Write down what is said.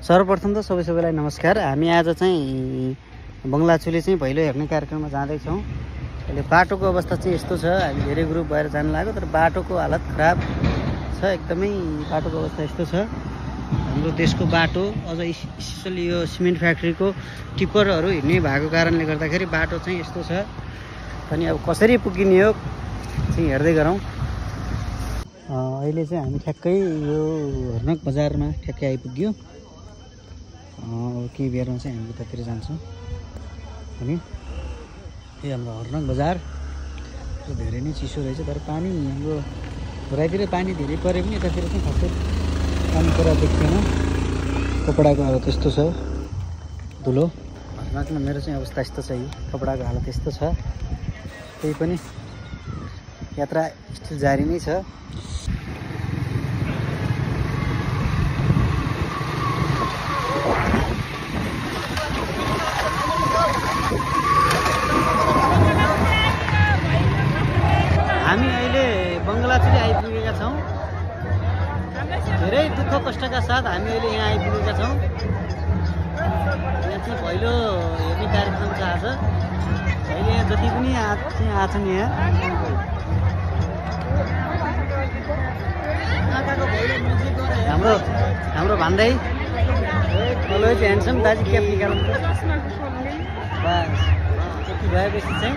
सर्वप्रथम त सबैलाई नमस्कार। हामी आज चाहिँ बङ्गलाचुले चाहिँ भैलो हेर्ने कार्यक्रममा जाँदैछौँ। अहिले बाटोको अवस्था चाहिँ यस्तो छ, हामी धेरै ग्रुप भएर जान लाग्यो तर बाटोको हालत खराब छ, एकदमै बाटोको अवस्था यस्तो छ। हाम्रो देशको बाटो अझ स्पेसली यो सिमेन्ट फ्याक्ट्रीको टिप्परहरू हिँड्ने भएको कारणले गर्दाखेरि बाटो चाहिँ यस्तो छ। अनि अब कसरी पुगिने हो चाहिँ हेर्दै गरौँ। अहिले चाहिँ हामी ठ्याक्कै यो हर्नक बजारमा ठ्याक्कै आइपुग्यो। केही बेरमा चाहिँ हामी उतातिर जान्छौँ। अनि यो हाम्रो हर्नक बजार धेरै नै चिसो रहेछ, तर पानी हाम्रो घरतिर पानी धेरै परे पनि यतातिर चाहिँ खासै पानी परेर देख्दैन। कपडाको हालत यस्तो छ, धुलो। हर्नकमा मेरो चाहिँ अवस्था यस्तो छ, यो कपडाको हालत यस्तो छ। त्यही पनि यात्रा स्टिल जारी नै छ। हामी अहिले बङ्गलाचुले आइपुगेका छौँ। धेरै दुःख कष्टका साथ हामी अहिले यहाँ आइपुगेका छौँ। यहाँ चाहिँ भैलो हेर्ने कार्यक्रम छ आज। अहिले यहाँ जति पनि आछन् यहाँ हाम्रो भन्दै अलवेज ह्यान्डसम दाजु क्याप निकाल्नु बस। यति भएपछि चाहिँ